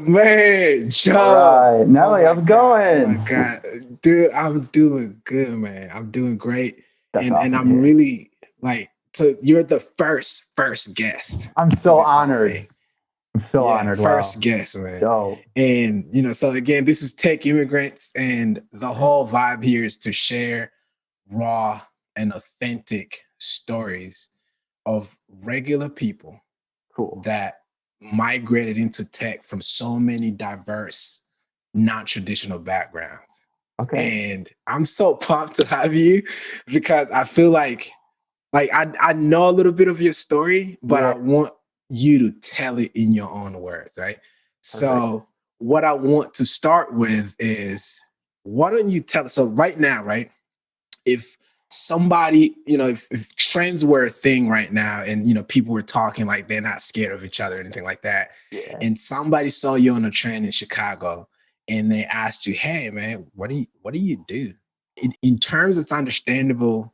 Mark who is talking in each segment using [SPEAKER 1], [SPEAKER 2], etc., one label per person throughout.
[SPEAKER 1] Man, Joe.
[SPEAKER 2] All right,
[SPEAKER 1] Oh
[SPEAKER 2] Nelly,
[SPEAKER 1] my
[SPEAKER 2] how's it
[SPEAKER 1] God. Oh my
[SPEAKER 2] going?
[SPEAKER 1] God. Dude, I'm doing good, man. I'm doing great.
[SPEAKER 2] That's
[SPEAKER 1] And
[SPEAKER 2] awesome to
[SPEAKER 1] I'm
[SPEAKER 2] hear.
[SPEAKER 1] really like, so you're the first guest
[SPEAKER 2] I'm
[SPEAKER 1] to
[SPEAKER 2] so
[SPEAKER 1] this whole
[SPEAKER 2] honored.
[SPEAKER 1] thing.
[SPEAKER 2] I'm so
[SPEAKER 1] Yeah,
[SPEAKER 2] honored.
[SPEAKER 1] first
[SPEAKER 2] Wow.
[SPEAKER 1] guest, man.
[SPEAKER 2] Dope.
[SPEAKER 1] And so again, this is Tech Immigrants, and the whole vibe here is to share raw and authentic stories of regular people
[SPEAKER 2] Cool.
[SPEAKER 1] that migrated into tech from so many diverse, non-traditional backgrounds.
[SPEAKER 2] Okay.
[SPEAKER 1] And I'm so pumped to have you because I feel like I know a little bit of your story, but I
[SPEAKER 2] Yeah.
[SPEAKER 1] want you to tell it in your own words, right?
[SPEAKER 2] Perfect.
[SPEAKER 1] So what I want to start with is why don't you tell us? So right now, right? If somebody, if trends were a thing right now and people were talking like they're not scared of each other or anything like that,
[SPEAKER 2] Yeah.
[SPEAKER 1] and somebody saw you on a trend in Chicago and they asked you, hey man, what do you do? In terms it's understandable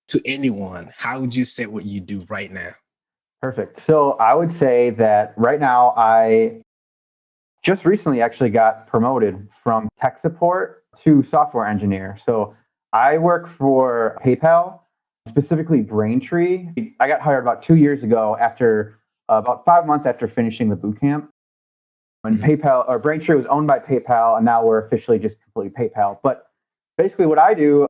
[SPEAKER 1] to anyone, how would you say what you do right now?
[SPEAKER 2] Perfect. So I would say that right now I just recently actually got promoted from tech support to software engineer. So I work for PayPal, specifically Braintree. I got hired about 2 years ago after about 5 months after finishing the bootcamp. When
[SPEAKER 1] Mhm.
[SPEAKER 2] PayPal or Braintree was owned by PayPal, and now we're officially just completely PayPal. But basically, what I do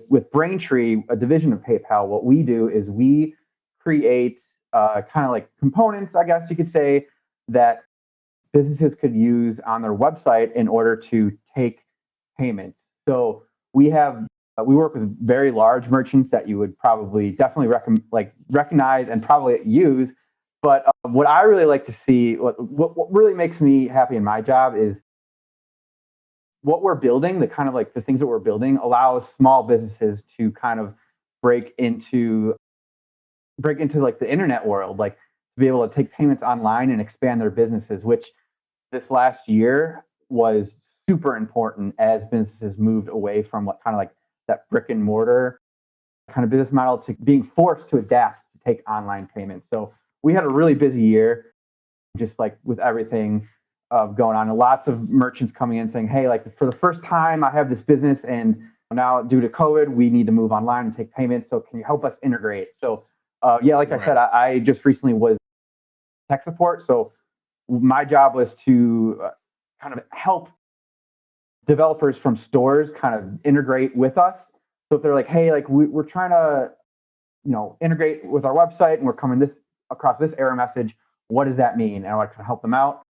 [SPEAKER 2] with Braintree, a division of PayPal, what we do is we create kind of like components, I guess you could say, that businesses could use on their website in order to take payments. So we work with very large merchants that you would probably definitely recognize and probably use. But what I really like to see, what really makes me happy in my job is what we're building, the kind of like the things that we're building allows small businesses to kind of break into like the internet world, like to be able to take payments online and expand their businesses, which this last year was super important as businesses moved away from what kind of like that brick and mortar kind of business model to being forced to adapt to take online payments. So we had a really busy year, just like with everything going on, and lots of merchants coming in saying, "Hey, like for the first time, I have this business, and now due to COVID, we need to move online and take payments. So can you help us integrate?" So yeah, like I said,
[SPEAKER 1] Right.
[SPEAKER 2] I just recently was tech support, so my job was to kind of help developers from stores kind of integrate with us. So if they're like, "Hey, like we're trying to integrate with our website and we're coming this across this error message. What does that mean?" And I want to help them out.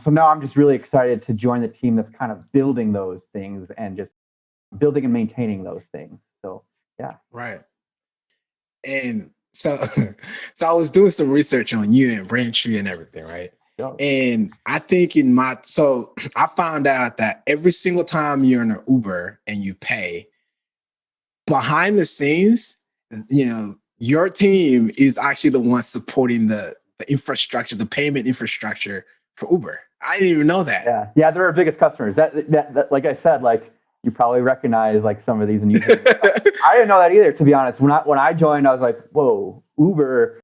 [SPEAKER 2] So now I'm just really excited to join the team that's kind of building those things and just building and maintaining those things. So yeah.
[SPEAKER 1] Right. And so so I was doing some research on you and Braintree and everything, right?
[SPEAKER 2] Yo,
[SPEAKER 1] And I think so I found out that every single time you're in an Uber and you pay, behind the scenes, your team is actually the one supporting the infrastructure, the payment infrastructure for Uber. I didn't even know that.
[SPEAKER 2] yeah, yeah, they're our biggest customers. That like I said, like you probably recognize like some of these and use them. I didn't know that either, to be honest. When I joined, I was like, whoa, Uber,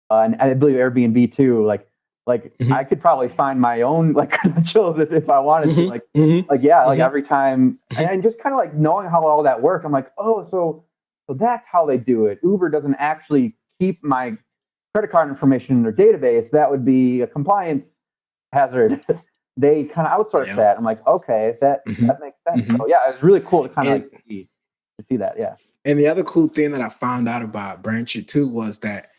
[SPEAKER 2] and I believe Airbnb too. Like I
[SPEAKER 1] Mhm,
[SPEAKER 2] could probably find my own like credentials if I wanted to.
[SPEAKER 1] mhm, mhm,
[SPEAKER 2] Like yeah, like
[SPEAKER 1] mhm,
[SPEAKER 2] every time,
[SPEAKER 1] mhm.
[SPEAKER 2] and just kind of like knowing how all that worked. I'm like, oh, so that's how they do it. Uber doesn't actually keep my credit card information in their database. That would be a compliance hazard. They kind of outsource
[SPEAKER 1] Yeah.
[SPEAKER 2] that. I'm like, okay, that
[SPEAKER 1] Mhm,
[SPEAKER 2] makes sense. So
[SPEAKER 1] mhm.
[SPEAKER 2] yeah, it was really cool to kind of like
[SPEAKER 1] And
[SPEAKER 2] see that. Yeah.
[SPEAKER 1] and the other cool thing that I found out about Braintree too was that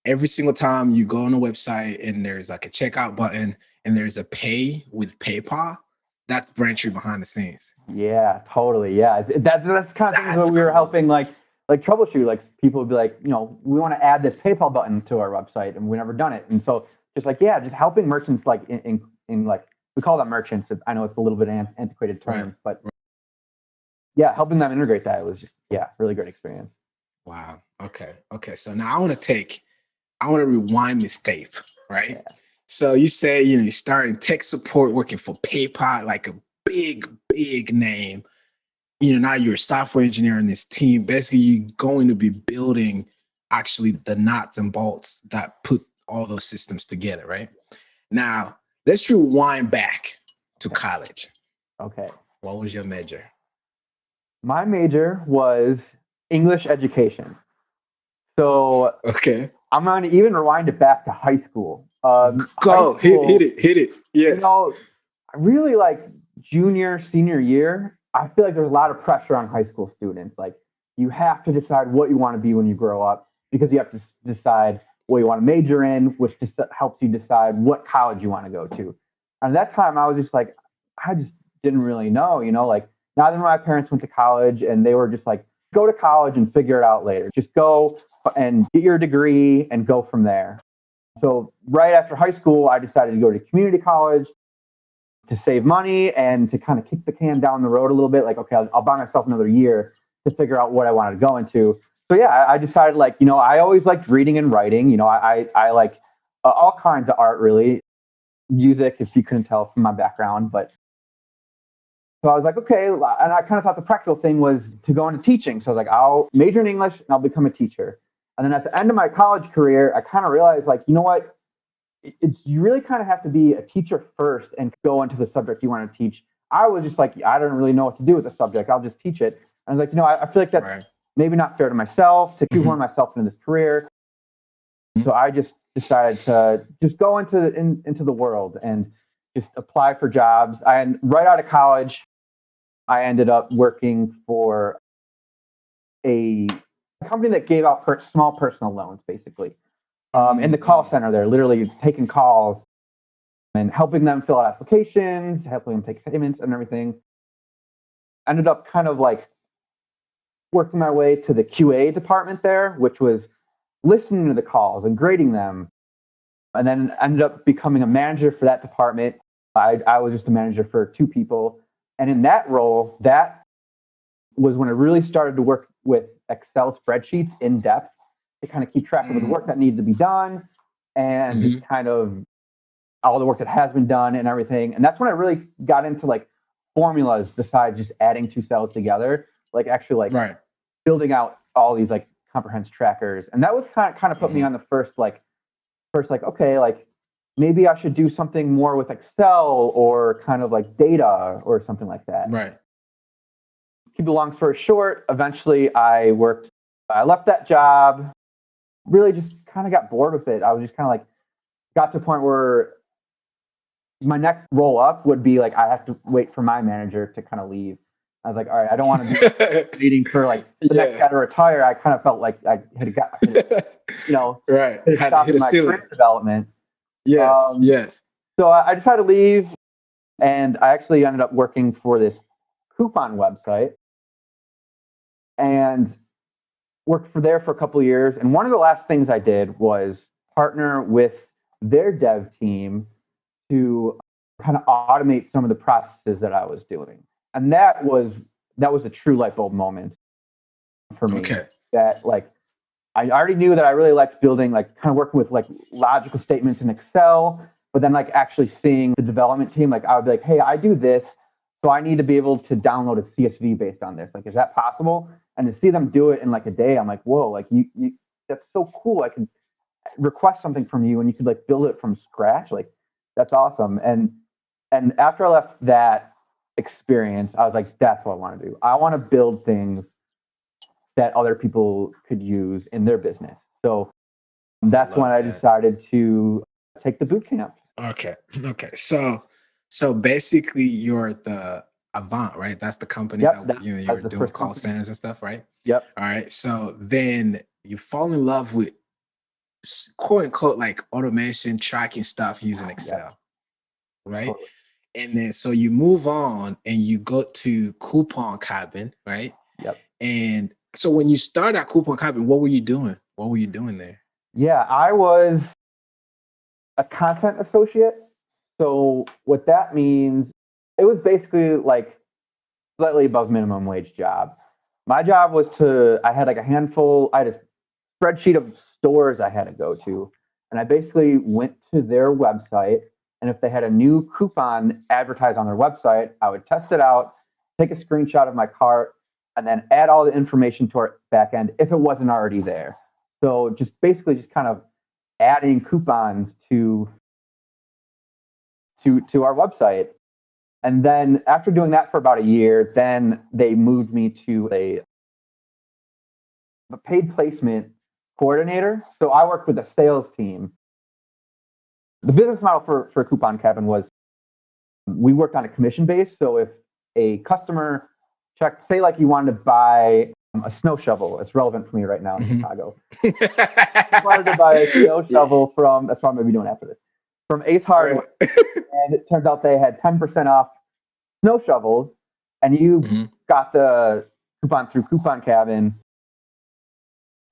[SPEAKER 1] every single time you go on a website and there's like a checkout button and there's a pay with PayPal, that's Braintree behind the scenes.
[SPEAKER 2] Yeah, totally. Yeah, that's kind of things that
[SPEAKER 1] That's
[SPEAKER 2] we were
[SPEAKER 1] cool.
[SPEAKER 2] helping like troubleshoot. Like people would be like, we want to add this PayPal button to our website, and we never done it. And so just like yeah, just helping merchants like in like we call them merchants. I know it's a little bit antiquated
[SPEAKER 1] Right.
[SPEAKER 2] term, but yeah, helping them integrate that was just yeah, really great experience.
[SPEAKER 1] Wow. Okay. Okay. So now I want to rewind this tape, right?
[SPEAKER 2] Yeah,
[SPEAKER 1] So you say, you start in tech support working for PayPal, like a big name. Now you're a software engineer in this team. Basically, you're going to be building actually the nuts and bolts that put all those systems together, right? Now, let's rewind back to college.
[SPEAKER 2] Okay.
[SPEAKER 1] What was your major?
[SPEAKER 2] My major was English education. So
[SPEAKER 1] Okay.
[SPEAKER 2] I'm going to even rewind it back to high school.
[SPEAKER 1] Go, hit it. Yes.
[SPEAKER 2] You know, really like junior, senior year, I feel like there's a lot of pressure on high school students. Like you have to decide what you want to be when you grow up because you have to decide what you want to major in, which just helps you decide what college you want to go to. And at that time, I was just like, I just didn't really know, like neither of my parents went to college and they were just like, go to college and figure it out later. Just go and get your degree and go from there. So right after high school, I decided to go to community college to save money and to kind of kick the can down the road a little bit. Like, okay, I'll buy myself another year to figure out what I wanted to go into. So yeah, I decided like, I always liked reading and writing. I like all kinds of art, really. Music, if you couldn't tell from my background. But so I was like, okay. And I kind of thought the practical thing was to go into teaching. So I was like, I'll major in English and I'll become a teacher. And then at the end of my college career, I kind of realized like, you know what? You really kind of have to be a teacher first and go into the subject you want to teach. I was just like, I don't really know what to do with the subject. I'll just teach it. And I was like, I feel like that's maybe not fair to myself to shoehorn myself into this career. So I just decided to just go into the world and just apply for jobs. And right out of college, I ended up working for a company that gave out small personal loans, basically. In the call center, they're literally taking calls and helping them fill out applications, helping them take payments and everything. Ended up kind of like working my way to the QA department there, which was listening to the calls and grading them. And then ended up becoming a manager for that department. I was just a manager for 2 people. And in that role, that was when I really started to work with Excel spreadsheets in depth to kind of keep track of the work that needed to be done and kind of all the work that has been done and everything. And that's when I really got into like formulas besides just adding 2 cells together, like actually like building out all these like comprehensive trackers. And that was kind of put me on the first like, okay, like maybe I should do something more with Excel or kind of like data or something like that.
[SPEAKER 1] Right.
[SPEAKER 2] Keep a long story short, eventually I left that job, really just kind of got bored with it. I was just kind of like, got to a point where my next roll up would be like, I have to wait for my manager to kind of leave. I was like, all right, I don't want to be waiting for like the next guy to retire. I kind of felt like I had stopped my career development.
[SPEAKER 1] Yes.
[SPEAKER 2] So I decided to leave, and I actually ended up working for this coupon website and worked there for a couple of years. And one of the last things I did was partner with their dev team to kind of automate some of the processes that I was doing. And that was a true light bulb moment for me.
[SPEAKER 1] Okay.
[SPEAKER 2] That like, I already knew that I really liked building, like kind of working with like logical statements in Excel, but then like actually seeing the development team, like I would be like, hey, I do this, so I need to be able to download a CSV based on this. Like, is that possible? And to see them do it in like a day, I'm like, whoa, like you that's so cool. I could request something from you and you could like build it from scratch. Like, that's awesome. And after I left that experience, I was like, that's what I want to do. I want to build things that other people could use in their business. So that's when I decided to take the boot camp.
[SPEAKER 1] Okay. So basically you're the Avant, right? That's the company that you're doing call centers and stuff, right?
[SPEAKER 2] Yep.
[SPEAKER 1] All right. So then you fall in love with quote unquote like automation tracking stuff using Excel, right? Totally. And then so you move on and you go to Coupon Cabin, right?
[SPEAKER 2] Yep.
[SPEAKER 1] And so when you start at Coupon Cabin, what were you doing? What were you doing there?
[SPEAKER 2] Yeah, I was a content associate. So what that means, it was basically like slightly above minimum wage job. My job was I had like I had a spreadsheet of stores I had to go to. And I basically went to their website. And if they had a new coupon advertised on their website, I would test it out, take a screenshot of my cart, and then add all the information to our backend if it wasn't already there. So just basically just kind of adding coupons to to our website. And then after doing that for about a year, then they moved me to a paid placement coordinator. So I worked with a sales team. The business model for Coupon Cabin was we worked on a commission base. So if a customer checked, say like you wanted to buy a snow shovel, it's relevant for me right now in Chicago. You wanted to buy a snow shovel from, that's what I'm going to be doing after this, from Ace Hardware. And it turns out they had 10% off snow shovels, and you got the coupon through Coupon Cabin.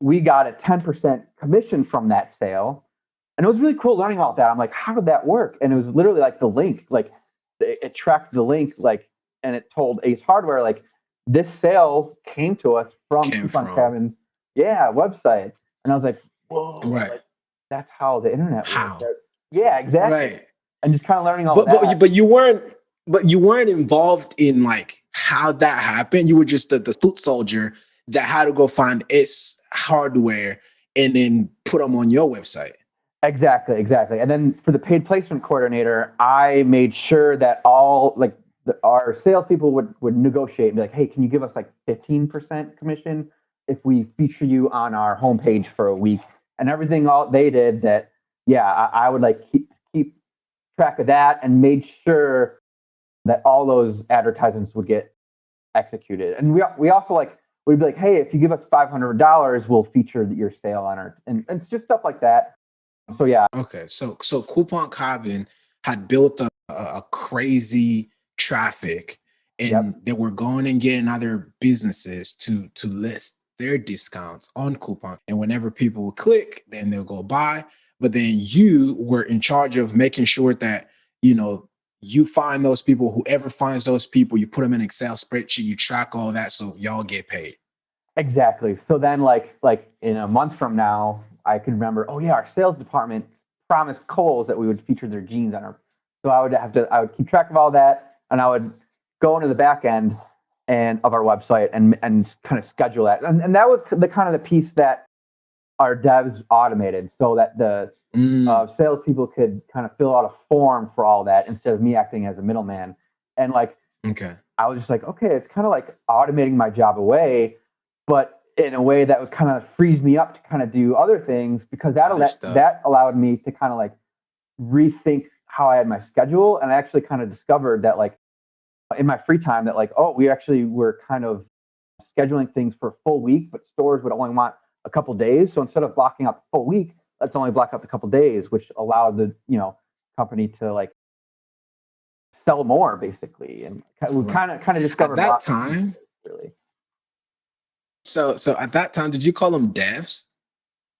[SPEAKER 2] We got a 10% commission from that sale. And it was really cool learning about that. I'm like, how did that work? And it was literally like the link, like it tracked the link, like, and it told Ace Hardware, like, this sale came to us from Coupon Cabin's website. And I was like, whoa, like, that's how the internet works. Yeah, exactly.
[SPEAKER 1] Right.
[SPEAKER 2] And just kind of learning all that.
[SPEAKER 1] But you weren't involved in like how that happened. You were just the foot soldier that had to go find Ace Hardware and then put them on your website.
[SPEAKER 2] Exactly. And then for the paid placement coordinator, I made sure that all like our salespeople would negotiate and be like, hey, can you give us like 15% commission if we feature you on our homepage for a week? And everything all they did that, I would like keep track of that and made sure that all those advertisements would get executed. And we also like, we'd be like, hey, if you give us $500, we'll feature your sale on our, and it's just stuff like that. So yeah.
[SPEAKER 1] Okay. So Coupon Cabin had built a crazy traffic, and they were going and getting other businesses to list their discounts on Coupon. And whenever people would click, then they'll go buy. But then you were in charge of making sure that, you find those people, whoever finds those people, you put them in an Excel spreadsheet, you track all that so y'all get paid.
[SPEAKER 2] Exactly. So then like in a month from now, I could remember, oh yeah, our sales department promised Kohl's that we would feature their jeans on our. So I would keep track of all that, and I would go into the back end of our website and kind of schedule that. And that was the kind of the piece that our devs automated, so that the salespeople could kind of fill out a form for all that instead of me acting as a middleman. And like, I was just like, okay, it's kind of like automating my job away, but in a way that would kind of frees me up to kind of do other things, because that allowed me to kind of like rethink how I had my schedule. And I actually kind of discovered that like in my free time that like, oh, we actually were kind of scheduling things for a full week, but stores would only want a couple days. So instead of blocking out the full week, let's only block out the couple days, which allowed the company to like sell more basically. And we kind of discovered
[SPEAKER 1] at that time.
[SPEAKER 2] Really.
[SPEAKER 1] So at that time, did you call them devs?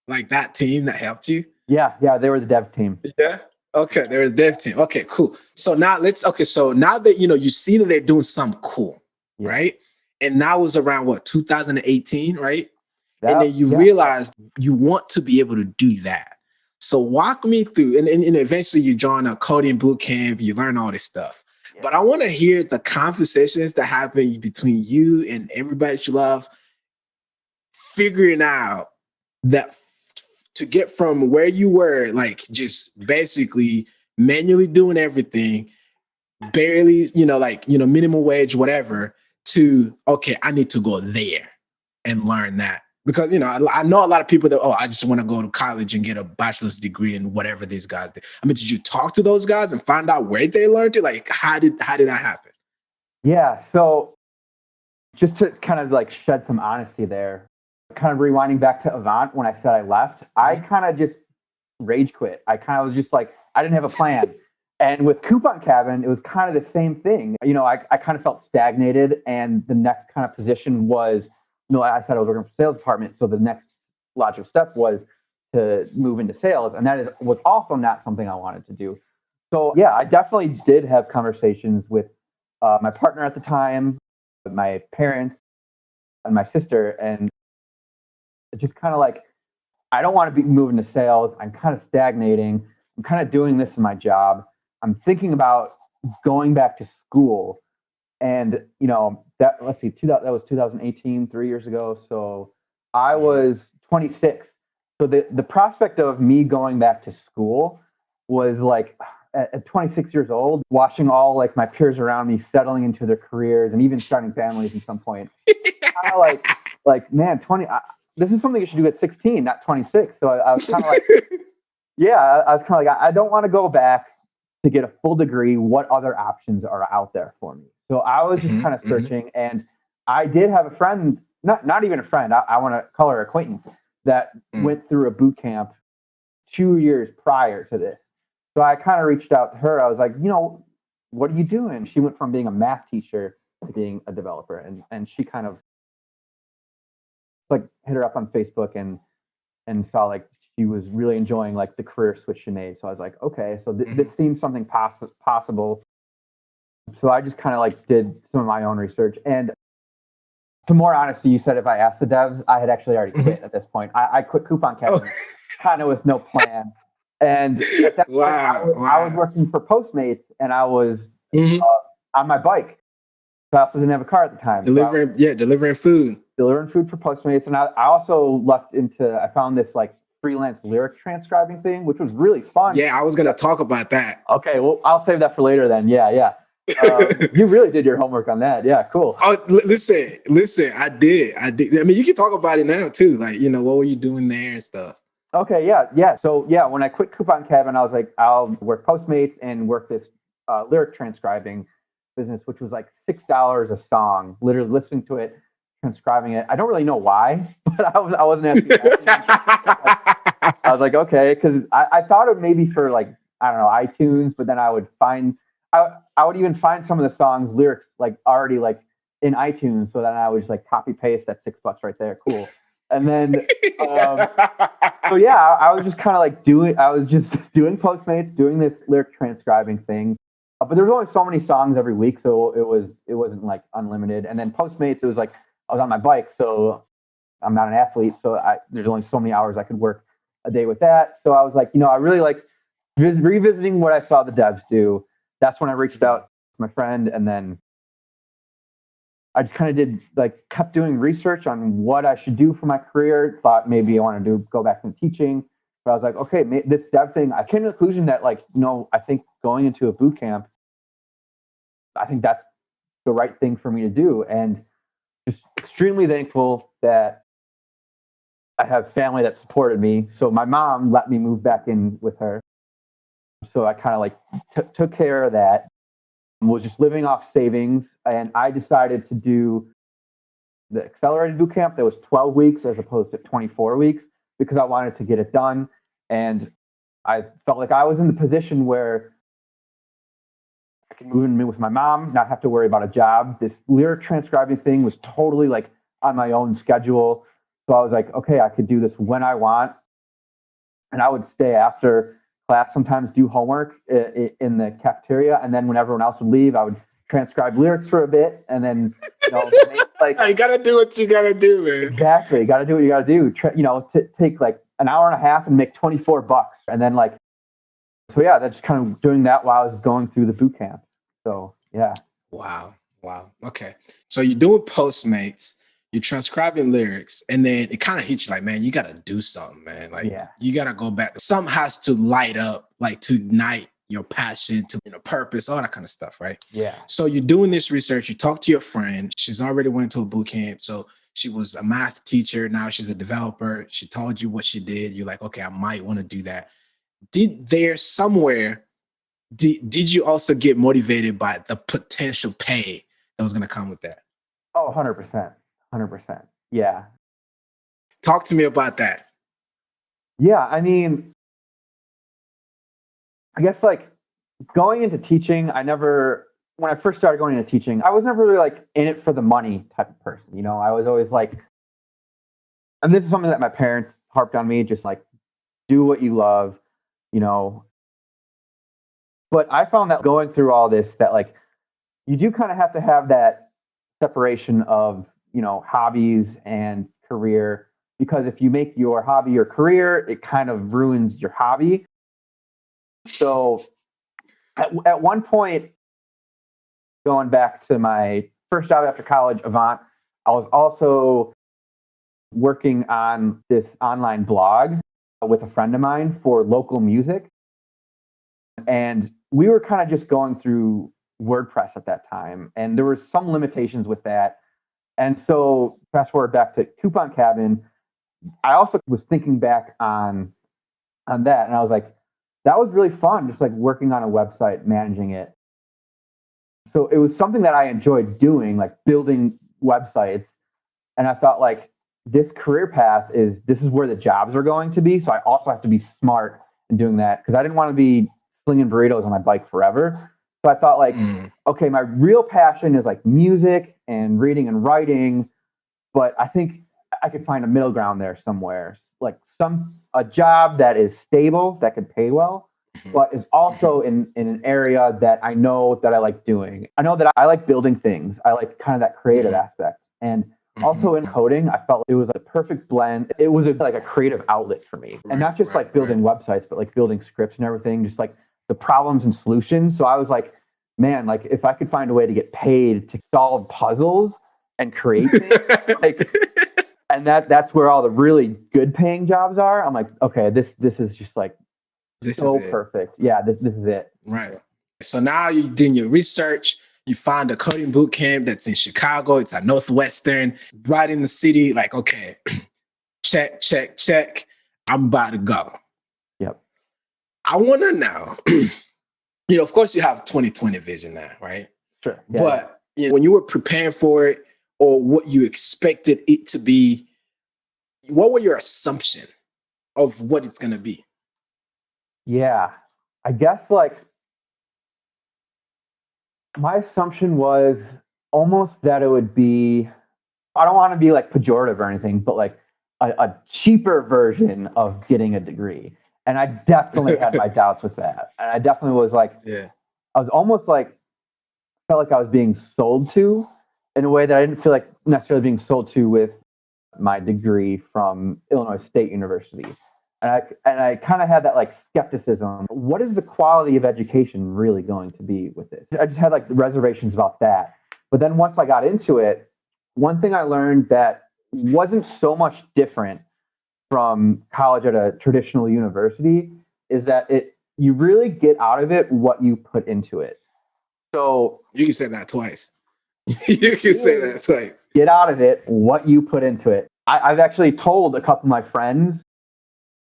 [SPEAKER 1] Like that team that helped you?
[SPEAKER 2] Yeah, they were the dev team.
[SPEAKER 1] Yeah. Okay, they're the dev team. Okay, cool. So now so now that you see that they're doing something cool, right? And that was around what, 2018, right? And then you realize you want to be able to do that. So walk me through, and eventually you join a coding bootcamp, you learn all this stuff. But I want to hear the conversations that happen between you and everybody that you love, figuring out that to get from where you were, like just basically manually doing everything, barely, minimum wage, whatever, to, okay, I need to go there and learn that. Because, I know a lot of people that, I just want to go to college and get a bachelor's degree in whatever these guys did. I mean, did you talk to those guys and find out where they learned it? Like, how did that happen?
[SPEAKER 2] Yeah. So just to kind of like shed some honesty there, kind of rewinding back to Avant, when I said I left, I kind of just rage quit. I kind of was just like, I didn't have a plan. And with Coupon Cabin, it was kind of the same thing. I kind of felt stagnated, and the next kind of position was, I said I was working for the sales department. So the next logical step was to move into sales. And that was also not something I wanted to do. So yeah, I definitely did have conversations with my partner at the time, with my parents and my sister. And just kind of like, I don't want to be moving to sales. I'm kind of stagnating. I'm kind of doing this in my job. I'm thinking about going back to school. And, that was 2018, 3 years ago. So I was 26. So the prospect of me going back to school was like, at 26 years old, watching all like my peers around me settling into their careers and even starting families at some point, kind of like man, this is something you should do at 16, not 26. So I was kind of like, yeah, I was kind of like, I don't want to go back to get a full degree. What other options are out there for me? So I was just kind of searching, and I did have a friend, not even a friend, I want to call her acquaintance, that went through a boot camp 2 years prior to this. So I kind of reached out to her. I was like, what are you doing? She went from being a math teacher to being a developer, and she kind of like hit her up on Facebook and saw like she was really enjoying like the career switch she made. So I was like, okay, so this seems something possible. So I just kind of like did some of my own research. And to more honesty, you said if I asked the devs, I had actually already quit at this point. I quit coupon cabin kind of with no plan. And at that point, I was working for Postmates, and I was on my bike. So I also didn't have a car at the time.
[SPEAKER 1] Delivering food.
[SPEAKER 2] Delivering food for Postmates. And I also I found this like freelance lyric transcribing thing, which was really fun.
[SPEAKER 1] Yeah, I was going to talk about that.
[SPEAKER 2] Okay, well, I'll save that for later then. Yeah. You really did your homework on that. Yeah, cool.
[SPEAKER 1] Oh, listen, I did. I mean, you can talk about it now too. Like, what were you doing there and stuff?
[SPEAKER 2] Okay, yeah. So yeah, when I quit Coupon Cabin, I was like, I'll work Postmates and work this lyric transcribing business, which was like $6 a song, literally listening to it, transcribing it. I don't really know why, but I wasn't asking. I was like, okay, because I thought of maybe for like, I don't know, iTunes, but then I would even find some of the songs lyrics like already like in iTunes, so then I would just like copy paste that $6 right there, cool. And then so yeah, I was just kind of like doing Postmates, doing this lyric transcribing thing. But there was only so many songs every week, so it wasn't like unlimited. And then Postmates, it was like I was on my bike, so I'm not an athlete, so there's only so many hours I could work a day with that. So I was like, I really like revisiting what I saw the devs do. That's when I reached out to my friend, and then I just kind of kept doing research on what I should do for my career. Thought maybe I wanted to go back into teaching, but I was like, okay, this dev thing. I came to the conclusion that I think going into a boot camp, I think that's the right thing for me to do, and just extremely thankful that I have family that supported me. So my mom let me move back in with her. So I kind of took care of that. Was just living off savings, and I decided to do the accelerated boot camp that was 12 weeks as opposed to 24 weeks because I wanted to get it done. And I felt like I was in the position where I could move in with my mom, not have to worry about a job. This lyric transcribing thing was totally like on my own schedule. So I was like, okay, I could do this when I want. And I would stay after class, sometimes do homework in the cafeteria. And then when everyone else would leave, I would transcribe lyrics for a bit. And then,
[SPEAKER 1] you got to do what you got to do, man.
[SPEAKER 2] Exactly. You got to do what you got to do. Take like an hour and a half and make $24. And then so yeah, that's kind of doing that while I was going through the boot camp. So yeah.
[SPEAKER 1] Wow. Okay. So you're doing Postmates, you're transcribing lyrics, and then it kind of hits you like, man, you got to do something, man. Like you got to go back. Something has to light up, like to ignite your passion, to purpose, all that kind of stuff, right?
[SPEAKER 2] Yeah.
[SPEAKER 1] So you're doing this research. You talk to your friend. She's already went to a boot camp. So she was a math teacher. Now she's a developer. She told you what she did. You're like, okay, I might want to do that. Did you also get motivated by the potential pay that was going to come with that?
[SPEAKER 2] Oh, 100%. 100%. Yeah.
[SPEAKER 1] Talk to me about that.
[SPEAKER 2] Yeah. I mean, I guess going into teaching, when I first started going into teaching, I was never really in it for the money type of person. I was always and this is something that my parents harped on me, just do what you love, But I found that going through all this, that you do kind of have to have that separation of, hobbies and career, because if you make your hobby your career, it kind of ruins your hobby. So at one point, going back to my first job after college, Avant, I was also working on this online blog with a friend of mine for local music. And we were kind of just going through WordPress at that time, and there were some limitations with that. And so fast forward back to Coupon Cabin, I also was thinking back on that, and I was like, that was really fun, just like working on a website, managing it. So it was something that I enjoyed doing, like building websites. And I thought like this career path this is where the jobs are going to be. So I also have to be smart in doing that because I didn't want to be slinging burritos on my bike forever. So I thought like, okay, my real passion is like music and reading and writing, but I think I could find a middle ground there somewhere, like a job that is stable, that could pay well, but is also in an area that I know that I like doing. I know that I like building things. I like kind of that creative aspect. And also in coding, I felt it was a perfect blend. It was like a creative outlet for me. And not just like building websites, but like building scripts and everything, just like the problems and solutions. So I was like, man, like if I could find a way to get paid to solve puzzles and create things, like, and that's where all the really good paying jobs are. I'm like, okay, this is just like so perfect. Yeah, this is it.
[SPEAKER 1] Right. So now you're doing your research. You find a coding boot camp that's in Chicago. It's at Northwestern, right in the city. Like, okay, check. I'm about to go.
[SPEAKER 2] Yep.
[SPEAKER 1] I want to know, of course you have 2020 vision now, right?
[SPEAKER 2] Sure. Yeah,
[SPEAKER 1] but when you were preparing for it or what you expected it to be, what were your assumption of what it's going to be?
[SPEAKER 2] Yeah, I guess like my assumption was almost that it would be, I don't want to be like pejorative or anything, but like a cheaper version of getting a degree. And I definitely had my doubts with that. And I definitely was like, I was almost like, felt like I was being sold to in a way that I didn't feel like necessarily being sold to with my degree from Illinois State University. And I kind of had that like skepticism. What is the quality of education really going to be with this? I just had like reservations about that. But then once I got into it, one thing I learned that wasn't so much different from college at a traditional university is that you really get out of it what you put into it. So
[SPEAKER 1] you can say that twice. You can say that twice.
[SPEAKER 2] Get out of it what you put into it. I've actually told a couple of my friends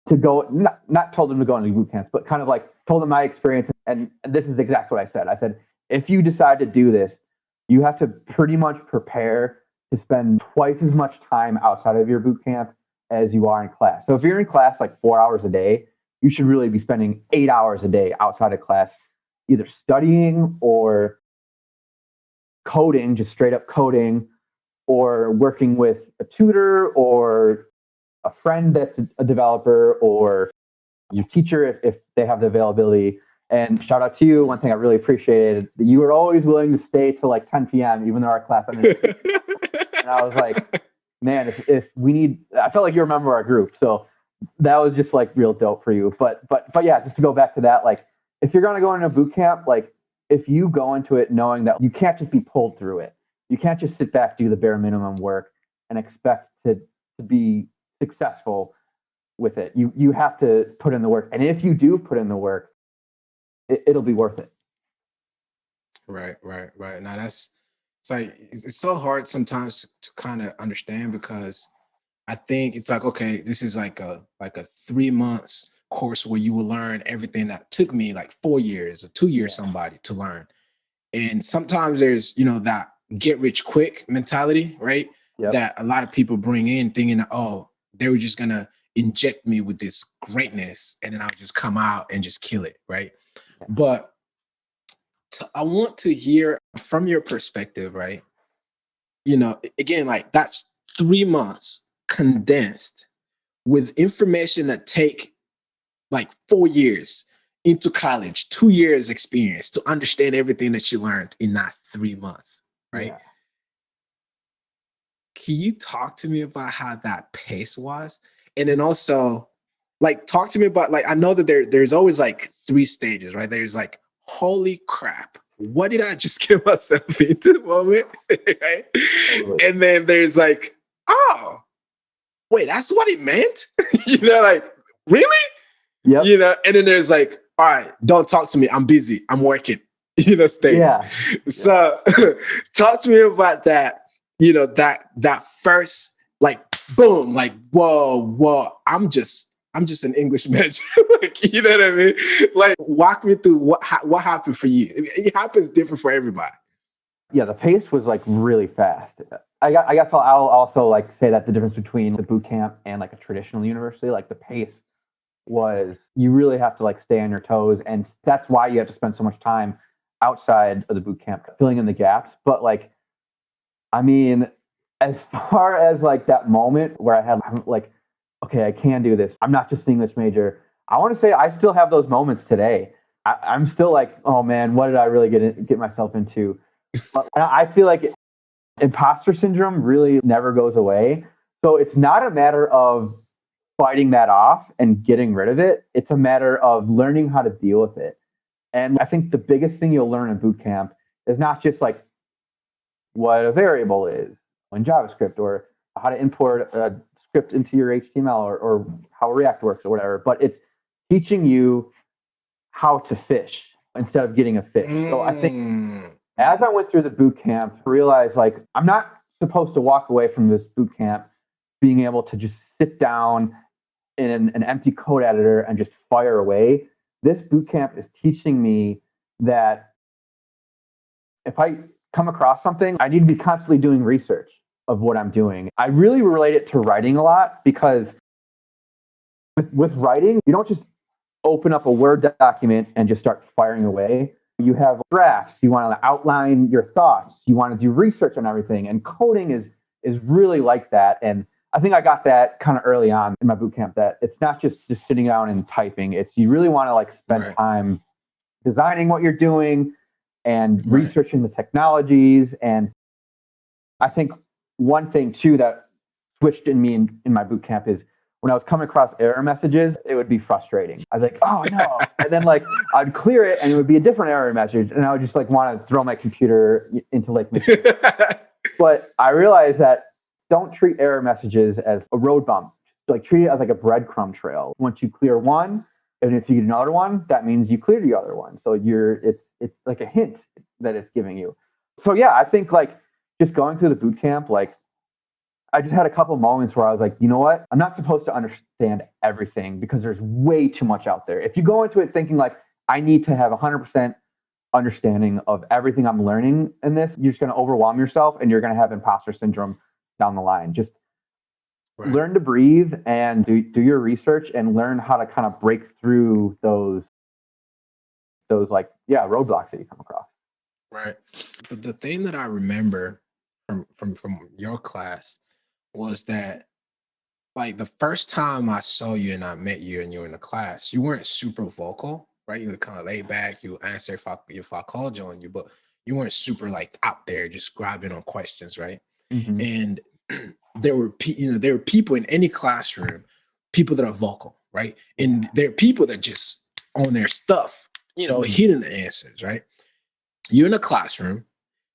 [SPEAKER 2] to go, not told them to go into boot camps, but kind of like told them my experience. And this is exactly what I said. I said, if you decide to do this, you have to pretty much prepare to spend twice as much time outside of your boot camp as you are in class. So if you're in class like 4 hours a day, you should really be spending 8 hours a day outside of class, either studying or coding, just straight up coding, or working with a tutor or a friend that's a developer or your teacher if they have the availability. And shout out to you. One thing I really appreciated, that you were always willing to stay till like 10 p.m., even though our class ended. And I was like, man, if we need, I felt like you remember our group. So that was just like real dope for you. But yeah, just to go back to that, like if you're going to go into a boot camp, like if you go into it knowing that you can't just be pulled through it, you can't just sit back, do the bare minimum work and expect to be successful with it. You have to put in the work. And if you do put in the work, it'll be worth it.
[SPEAKER 1] Right. Now it's like, it's so hard sometimes to kind of understand because I think it's like, okay, this is like a 3 months course where you will learn everything that took me like 4 years or 2 years, somebody to learn. And sometimes there's, that get rich quick mentality, right?
[SPEAKER 2] Yep.
[SPEAKER 1] That a lot of people bring in thinking that, oh, they were just going to inject me with this greatness and then I'll just come out and just kill it, right? Yeah. But I want to hear from your perspective, right? Again, like that's 3 months condensed with information that take like 4 years into college, 2 years experience to understand everything that you learned in that 3 months, right? Yeah. Can you talk to me about how that pace was? And then also, like, talk to me about, like, I know that there's always like 3 stages, right? There's like, holy crap, what did I just get myself into moment, right? Totally. And then there's like, oh, wait, that's what it meant? Like, really?
[SPEAKER 2] Yep.
[SPEAKER 1] And then there's like, all right, don't talk to me. I'm busy. I'm working. Stage.
[SPEAKER 2] Yeah.
[SPEAKER 1] So talk to me about that, that first, like, boom, like, whoa, I'm just an English major. Like, you know what I mean? Like, walk me through what happened for you. It happens different for everybody.
[SPEAKER 2] Yeah, the pace was like really fast. I guess I'll also like say that the difference between the boot camp and like a traditional university, like the pace was, you really have to like stay on your toes, and that's why you have to spend so much time outside of the boot camp filling in the gaps. But like, I mean, as far as like that moment where I had like, okay, I can do this. I'm not just an English major. I want to say I still have those moments today. I'm still like, oh man, what did I really get myself into? I feel like imposter syndrome really never goes away. So it's not a matter of fighting that off and getting rid of it. It's a matter of learning how to deal with it. And I think the biggest thing you'll learn in boot camp is not just like what a variable is in JavaScript, or how to import a script into your HTML, or how React works or whatever, but it's teaching you how to fish instead of getting a fish. So I think as I went through the boot camp, I realized like I'm not supposed to walk away from this boot camp being able to just sit down in an empty code editor and just fire away. This boot camp is teaching me that if I come across something, I need to be constantly doing research of what I'm doing. I really relate it to writing a lot, because with writing, you don't just open up a Word document and just start firing away. You have drafts, you want to outline your thoughts, you want to do research on everything. And coding is really like that. And I think I got that kind of early on in my boot camp, that it's not just sitting down and typing. It's, you really want to like spend time designing what you're doing and researching the technologies. And I think one thing too that switched in me in my boot camp is when I was coming across error messages, it would be frustrating. I was like, oh no. And then like I'd clear it and it would be a different error message. And I would just like want to throw my computer into Lake Michigan. But I realized that don't treat error messages as a road bump. Like treat it as like a breadcrumb trail. Once you clear one, and if you get another one, that means you cleared the other one. So it's like a hint that it's giving you. So yeah, I think like just going through the boot camp, like I just had a couple of moments where I was like, you know what? I'm not supposed to understand everything because there's way too much out there. If you go into it thinking like, I need to have 100% understanding of everything I'm learning in this, you're just going to overwhelm yourself and you're going to have imposter syndrome down the line. Just learn to breathe and do your research and learn how to kind of break through those like, roadblocks that you come across.
[SPEAKER 1] Right. The thing that I remember from your class was that, like, the first time I saw you and I met you and you were in the class, you weren't super vocal, right? You were kind of laid back. You answer if I called you on you, but you weren't super like out there just grabbing on questions, right?
[SPEAKER 2] Mm-hmm.
[SPEAKER 1] And there were people in any classroom, people that are vocal, right? And there are people that just on their stuff, hitting the answers, right? You're in a classroom,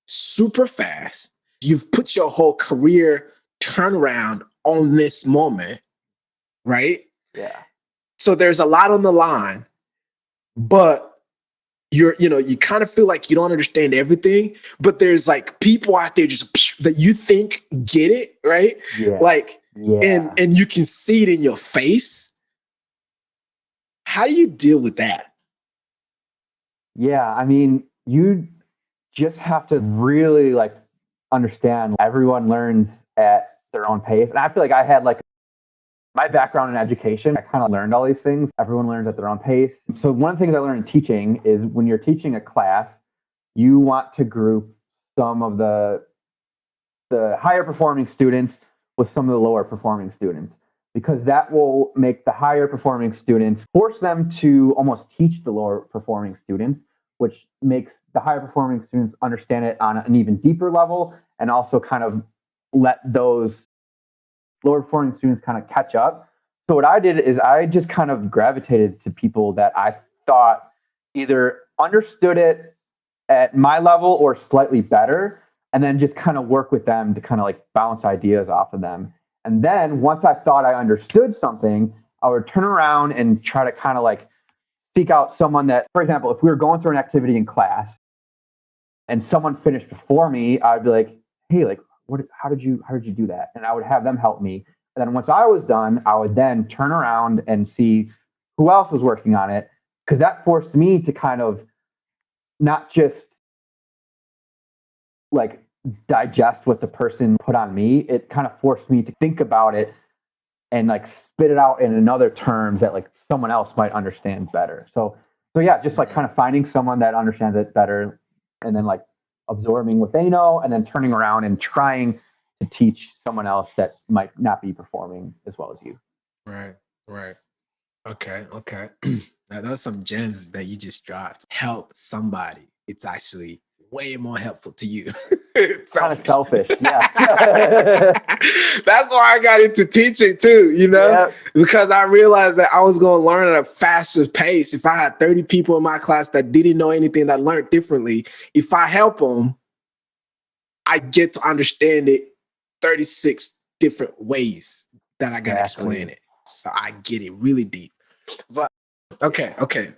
[SPEAKER 1] super fast. You've put your whole career turnaround on this moment, right?
[SPEAKER 2] Yeah.
[SPEAKER 1] So there's a lot on the line, but you kind of feel like you don't understand everything, but there's like people out there just that you think get it, right?
[SPEAKER 2] Yeah.
[SPEAKER 1] Like, and you can see it in your face. How do you deal with that?
[SPEAKER 2] Yeah, I mean, you just have to really like understand everyone learns at their own pace. And I feel like I had like my background in education, I kind of learned all these things. Everyone learns at their own pace. So one of the things I learned in teaching is when you're teaching a class, you want to group some of the higher performing students with some of the lower performing students, because that will make the higher performing students, force them to almost teach the lower performing students, which makes the higher performing students understand it on an even deeper level, and also kind of let those lower performing students kind of catch up. So what I did is I just kind of gravitated to people that I thought either understood it at my level or slightly better, and then just kind of work with them to kind of like bounce ideas off of them. And then once I thought I understood something, I would turn around and try to kind of like seek out someone that, for example, if we were going through an activity in class and someone finished before me, I'd be like, hey, like, how did you do that? And I would have them help me. And then once I was done, I would then turn around and see who else was working on it. Because that forced me to kind of not just like digest what the person put on me. It kind of forced me to think about it and like spit it out in another terms that like someone else might understand better. So yeah, just like kind of finding someone that understands it better and then like absorbing what they know and then turning around and trying to teach someone else that might not be performing as well as you.
[SPEAKER 1] Right. Okay. Now, those are some gems that you just dropped. Help somebody. It's actually way more helpful to you.
[SPEAKER 2] Kind of selfish. Yeah.
[SPEAKER 1] That's why I got into teaching too,
[SPEAKER 2] Yeah.
[SPEAKER 1] because I realized that I was going to learn at a faster pace. If I had 30 people in my class that didn't know anything, that learned differently, if I help them, I get to understand it 36 different ways that I got to explain it. So I get it really deep. But okay.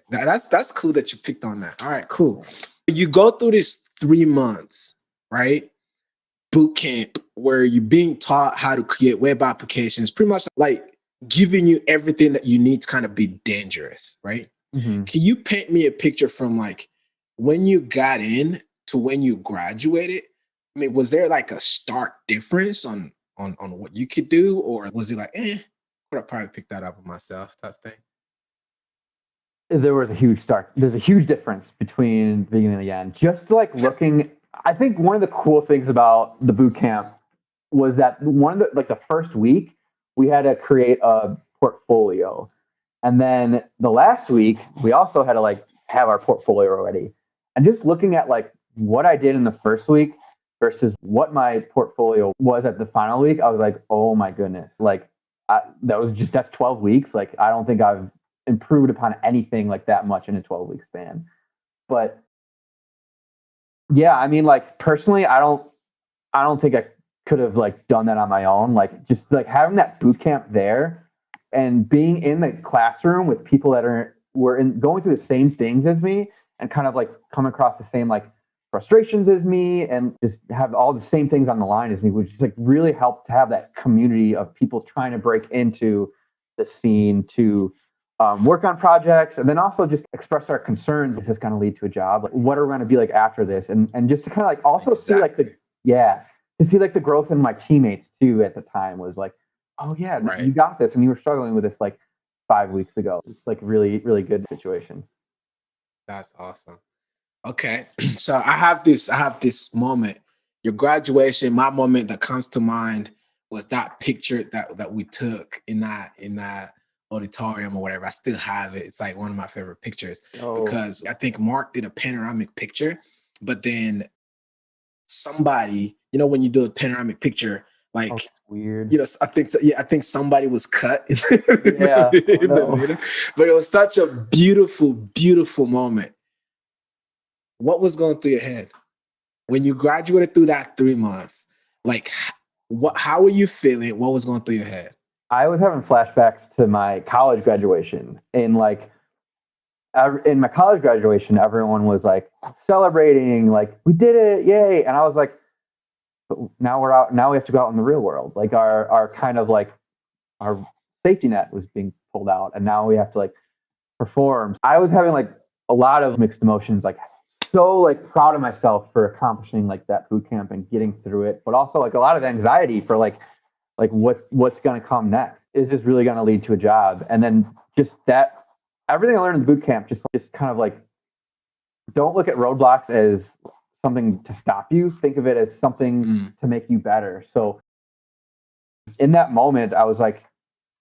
[SPEAKER 1] That's cool that you picked on that. All right, cool. You go through this 3 months, right? Boot camp where you're being taught how to create web applications, pretty much like giving you everything that you need to kind of be dangerous, right?
[SPEAKER 2] Mm-hmm.
[SPEAKER 1] Can you paint me a picture from like when you got in to when you graduated? I mean, was there like a stark difference on what you could do, or was it like, could I probably pick that up on myself type thing?
[SPEAKER 2] There's a huge difference between the beginning and the end. Just like looking, I think one of the cool things about the boot camp was that the first week we had to create a portfolio. And then the last week we also had to like have our portfolio ready. And just looking at like what I did in the first week versus what my portfolio was at the final week, I was like, oh my goodness. Like that's 12 weeks. Like I don't think I've improved upon anything like that much in a 12-week span. But yeah, I mean, like personally, I don't think I could have like done that on my own. Like just like having that boot camp there and being in the classroom with people that were going through the same things as me and kind of like come across the same like frustrations as me and just have all the same things on the line as me, which just like really helped to have that community of people trying to break into the scene to work on projects and then also just express our concerns. Is this going to lead to a job? Like, what are we going to be like after this? And just to kind of like also see like to see like the growth in my teammates too at the time was like, oh yeah, you got this, and you were struggling with this like 5 weeks ago. It's like really, really good situation.
[SPEAKER 1] That's awesome. Okay. So I have this moment, your graduation. My moment that comes to mind was that picture that we took in that auditorium or whatever. I still have it. It's like one of my favorite pictures because I think Mark did a panoramic picture, but then somebody, when you do a panoramic picture, like
[SPEAKER 2] weird.
[SPEAKER 1] I think somebody was cut in
[SPEAKER 2] Yeah.
[SPEAKER 1] in the middle. But it was such a beautiful, beautiful moment. What was going through your head when you graduated through that 3 months? Like, how were you feeling? What was going through your head?
[SPEAKER 2] I was having flashbacks to my college graduation. In my college graduation, everyone was like celebrating, like we did it, yay! And I was like, but now we're out. Now we have to go out in the real world. Like our kind of like our safety net was being pulled out, and now we have to like perform. I was having like a lot of mixed emotions, like so like proud of myself for accomplishing like that boot camp and getting through it, but also like a lot of anxiety for like what's going to come next. Is this really going to lead to a job? And then just that everything I learned in the boot camp, just kind of like don't look at roadblocks as something to stop you. Think of it as something to make you better. So in that moment, I was like,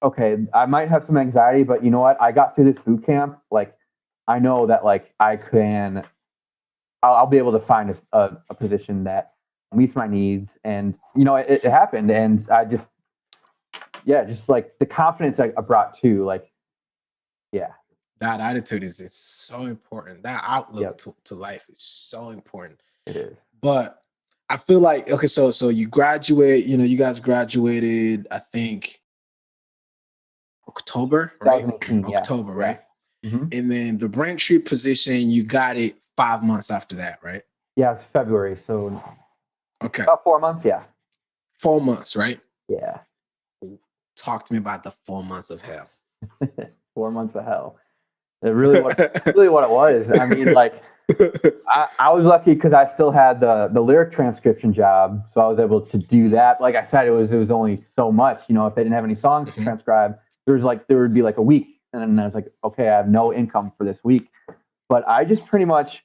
[SPEAKER 2] okay, I might have some anxiety, but you know what? I got through this boot camp. Like, I know that like I'll be able to find a position that meets my needs. And, it happened. And I just like the confidence I brought too, like, yeah.
[SPEAKER 1] That attitude is so important. That outlook to life is so important.
[SPEAKER 2] It is.
[SPEAKER 1] But I feel like, okay, so you graduate, you guys graduated, I think October, right?
[SPEAKER 2] 2018,
[SPEAKER 1] October,
[SPEAKER 2] yeah.
[SPEAKER 1] right?
[SPEAKER 2] Mhm.
[SPEAKER 1] And then the Braintree position, you got it 5 months after that, right?
[SPEAKER 2] Yeah, it's February, so
[SPEAKER 1] Okay.
[SPEAKER 2] about 4 months. Yeah,
[SPEAKER 1] 4 months, right?
[SPEAKER 2] yeah,
[SPEAKER 1] Talk to me about the 4 months of hell.
[SPEAKER 2] 4 months of hell. It really what it was. I mean, like I was lucky because I still had the lyric transcription job, so I was able to do that. Like I said, it was only so much. You know, if they didn't have any songs to
[SPEAKER 1] Mhm.
[SPEAKER 2] transcribe, there would be like a week, and then I was like, okay, I have no income for this week. But I just pretty much,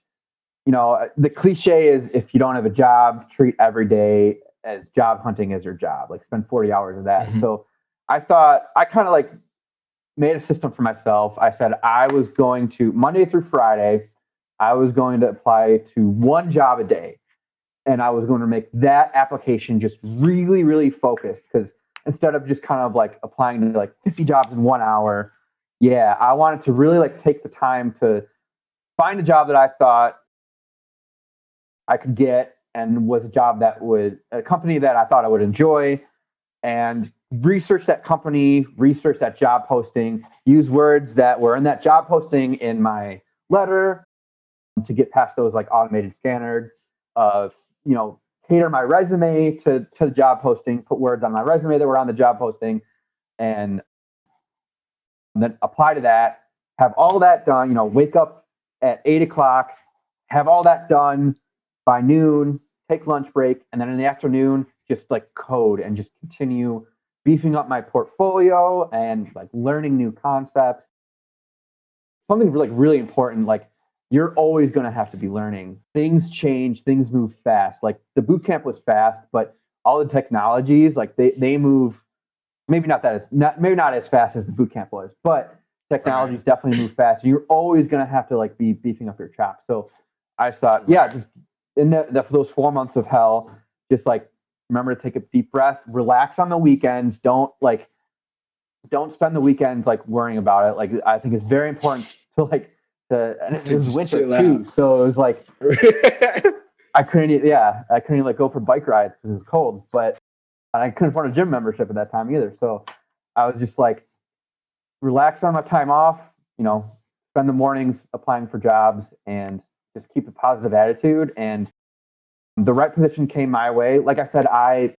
[SPEAKER 2] the cliche is if you don't have a job, treat every day as job hunting as your job. Like spend 40 hours of that.
[SPEAKER 1] Mhm.
[SPEAKER 2] So I thought I kind of like made a system for myself. I said I was going to Monday through Friday, I was going to apply to one job a day. And I was going to make that application just really, really focused because instead of just kind of like applying to like 50 jobs in 1 hour, yeah, I wanted to really like take the time to find a job that I thought I could get and was a company that I thought I would enjoy and research that company, research that job posting, use words that were in that job posting in my letter to get past those like automated scanners. Uh, you know, Tailor my resume to the job posting, put words on my resume that were on the job posting, and then apply to that. Have all that done. You know, wake up at 8 o'clock, have all that done by noon. Take lunch break, and then in the afternoon, just like code and just continue beefing up my portfolio and like learning new concepts. Something like really important, like you're always going to have to be learning. Things change, things move fast. Like the boot camp was fast, but all the technologies, like they move maybe not as fast as the boot camp was, but
[SPEAKER 1] Right.
[SPEAKER 2] technologies definitely move fast. You're always going to have to like be beefing up your chops. So I thought, yeah,
[SPEAKER 1] Right.
[SPEAKER 2] just in for those 4 months of hell, just like remember to take a deep breath, relax on the weekends. Don't spend the weekends like worrying about it. Like I think it's very important to and it
[SPEAKER 1] To
[SPEAKER 2] was
[SPEAKER 1] just
[SPEAKER 2] winter
[SPEAKER 1] chill
[SPEAKER 2] too,
[SPEAKER 1] out.
[SPEAKER 2] so it was like I couldn't like go for bike rides because it was cold, but and I couldn't afford a gym membership at that time either. So I was just like relax on my time off, spend the mornings applying for jobs and just keep a positive attitude. And the right position came my way. Like I said, I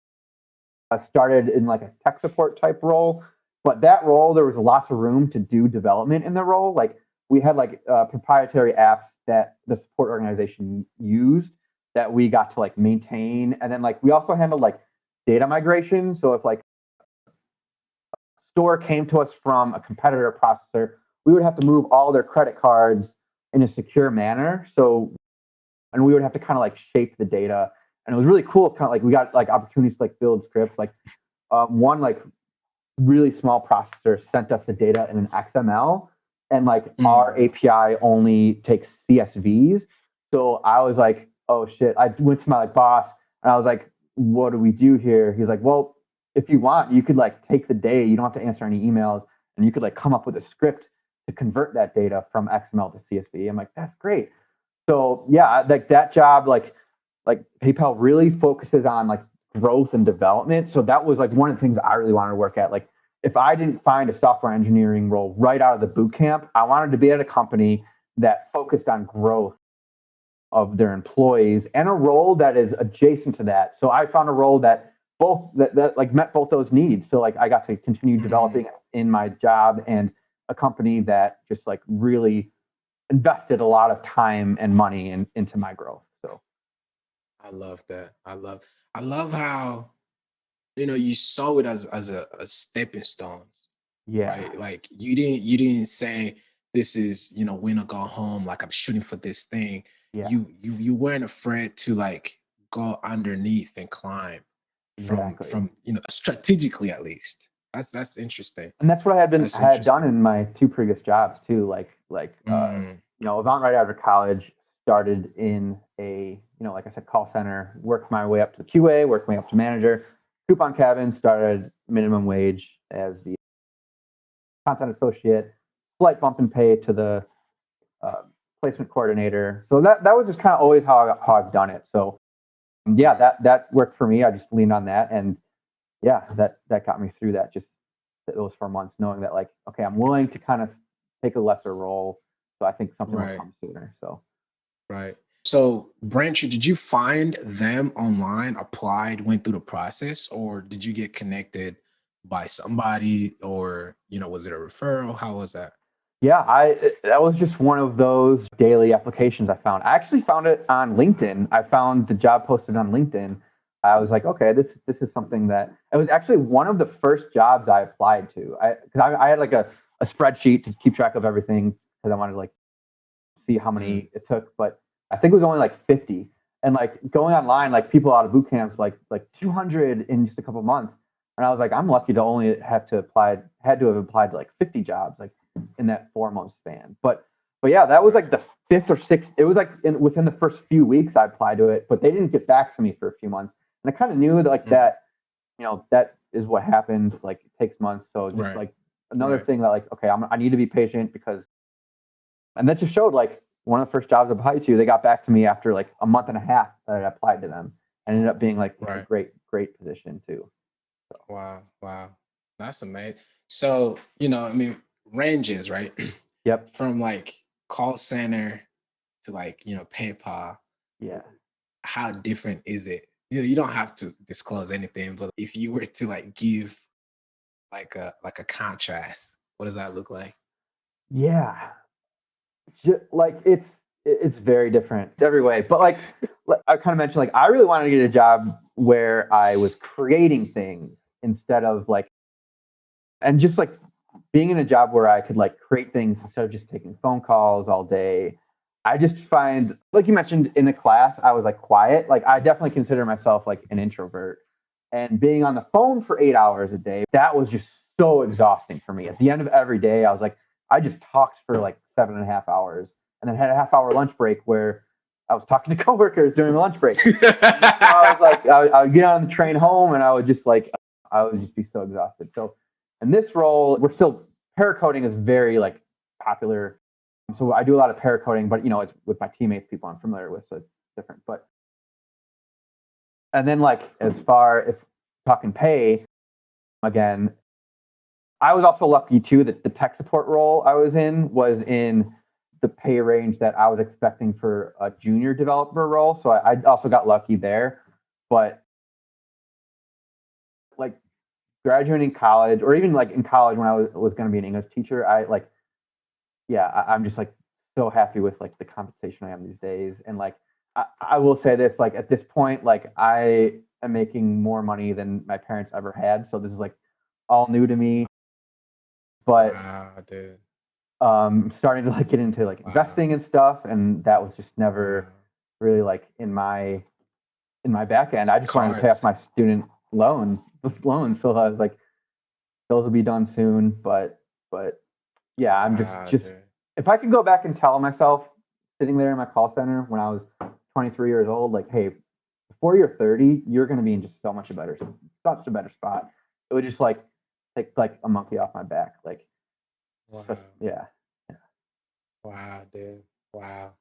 [SPEAKER 2] started in like a tech support type role, but that role there was lots of room to do development in the role. Like we had like proprietary apps that the support organization used that we got to like maintain, and then like we also handled like data migration. So if like store came to us from a competitor processor, we would have to move all their credit cards in a secure manner. So, and we would have to kind of like shape the data. And it was really cool. Kind of like we got like opportunities to like build scripts. Like one like really small processor sent us the data in an XML, and like
[SPEAKER 1] Mm.
[SPEAKER 2] our API only takes CSVs. So I was like, oh shit. I went to my like boss and I was like, what do we do here? He's like, well, if you want, you could like take the day. You don't have to answer any emails, and you could like come up with a script to convert that data from XML to CSV. I'm like, that's great. So yeah, like that job, like PayPal really focuses on like growth and development. So that was like one of the things I really wanted to work at. Like if I didn't find a software engineering role right out of the boot camp, I wanted to be at a company that focused on growth of their employees and a role that is adjacent to that. So I found a role that that like met both those needs. So like I got to continue
[SPEAKER 1] Mhm.
[SPEAKER 2] developing in my job and a company that just like really invested a lot of time and money into my growth. So
[SPEAKER 1] I love that. I love how you saw it as a stepping stone,
[SPEAKER 2] yeah,
[SPEAKER 1] right? Like you didn't say this is win or go home. Like I'm shooting for this thing.
[SPEAKER 2] yeah,
[SPEAKER 1] You weren't afraid to like go underneath and climb
[SPEAKER 2] exactly.
[SPEAKER 1] from strategically at least. That's interesting.
[SPEAKER 2] And that's what I
[SPEAKER 1] That's
[SPEAKER 2] had done
[SPEAKER 1] interesting.
[SPEAKER 2] in my two previous jobs too.
[SPEAKER 1] Mm,
[SPEAKER 2] Avant right out of college, started in a like I said, call center, worked my way up to QA, worked my way up to manager. Coupon cabin started minimum wage as the content associate, slight bump in pay to the uh, placement coordinator. So that was just kind of always how I've done it. So yeah, that worked for me. I just leaned on that, and yeah, that got me through that. Just those 4 months, knowing that like, okay, I'm willing to kind of take a lesser role. So I think something will
[SPEAKER 1] Right.
[SPEAKER 2] come sooner. So
[SPEAKER 1] Right. So, Branch, did you find them online, applied, went through the process, or did you get connected by somebody, or was it a referral? How was that?
[SPEAKER 2] yeah, that was just one of those daily applications I found. I actually found it on LinkedIn. I found the job posted on LinkedIn. I was like, okay, this is something that it was actually one of the first jobs I applied to. I had like a spreadsheet to keep track of everything because I wanted to like see how
[SPEAKER 1] Mm,
[SPEAKER 2] many it took, but I think it was only like 50. And like going online, like people out of boot camps, like 200 in just a couple months. And I was like, I'm lucky to only had to have applied to like 50 jobs like in that 4 month span. But yeah, that was like
[SPEAKER 1] right.
[SPEAKER 2] the fifth or sixth. It was like within the first few weeks I applied to it, but they didn't get back to me for a few months. And I kind of knew that like
[SPEAKER 1] Mm,
[SPEAKER 2] that is what happens. Like it takes months. So just
[SPEAKER 1] right.
[SPEAKER 2] like another
[SPEAKER 1] Right.
[SPEAKER 2] thing that like, okay, I need to be patient because and that just showed like one of the first jobs I applied to, they got back to me after like a month and a half that I applied to them and ended up being like a
[SPEAKER 1] Right.
[SPEAKER 2] great position too. So
[SPEAKER 1] Wow. Wow. That's amazing. So, I mean, ranges, right?
[SPEAKER 2] yep.
[SPEAKER 1] From like call center to like, PayPal,
[SPEAKER 2] Yeah.
[SPEAKER 1] how different is it? You don't have to disclose anything, but if you were to like give like a contrast, what does that look like?
[SPEAKER 2] Yeah. Like it's very different every way. But like I kind of mentioned, like I really wanted to get a job where I was creating things instead of like and just like being in a job where I could like create things instead of just taking phone calls all day. I just find, like you mentioned in the class, I was like quiet. Like I definitely consider myself like an introvert. And being on the phone for 8 hours a day, that was just so exhausting for me. At the end of every day, I was like, I just talked for like 7.5 hours and then had a half hour lunch break where I was talking to coworkers during the lunch break. So I was like, I would get on the train home and I would just be so exhausted. So in this role, we're still paracoding is very like popular. So I do a lot of paracoding, but it's with my teammates, people I'm familiar with, so it's different. But and then like as far as talking pay, again, I was also lucky too that the tech support role I was in the pay range that I was expecting for a junior developer role. So I also got lucky there. But like graduating college or even like in college when I was going to be an English teacher, I'm just like so happy with like the compensation I am these days. And like I will say this, like at this point, like I am making more money than my parents ever had. So this is like all new to me. But
[SPEAKER 1] Wow, dude.
[SPEAKER 2] starting to like get into like
[SPEAKER 1] Wow.
[SPEAKER 2] investing and stuff, and that was just never
[SPEAKER 1] Wow.
[SPEAKER 2] really like in my back end. I just wanted to pay off
[SPEAKER 1] Cards.
[SPEAKER 2] my student loan. So I was like, those will be done soon. But yeah, I'm
[SPEAKER 1] Wow,
[SPEAKER 2] just
[SPEAKER 1] dude.
[SPEAKER 2] if I could go back and tell myself sitting there in my call center when I was 23 years old, like, hey, before you're 30, you're going to be in just such a better spot. It would just like take like a monkey off my back. Like, such,
[SPEAKER 1] Wow.
[SPEAKER 2] yeah,
[SPEAKER 1] Wow, dude. Wow.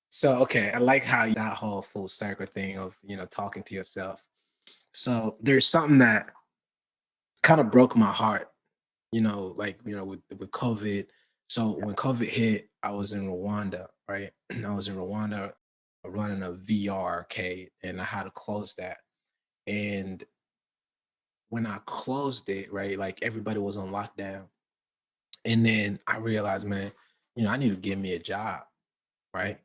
[SPEAKER 1] So, okay, I like how that whole full circle thing of, talking to yourself. So there's something that kind of broke my heart, like, with COVID. So
[SPEAKER 2] yeah,
[SPEAKER 1] when COVID hit, I was in Rwanda, right? I was in Rwanda running a VR arcade and I had to close that. And when I closed it, right, like everybody was on lockdown. And then I realized, man, I need to get me a job,
[SPEAKER 2] yeah,
[SPEAKER 1] right?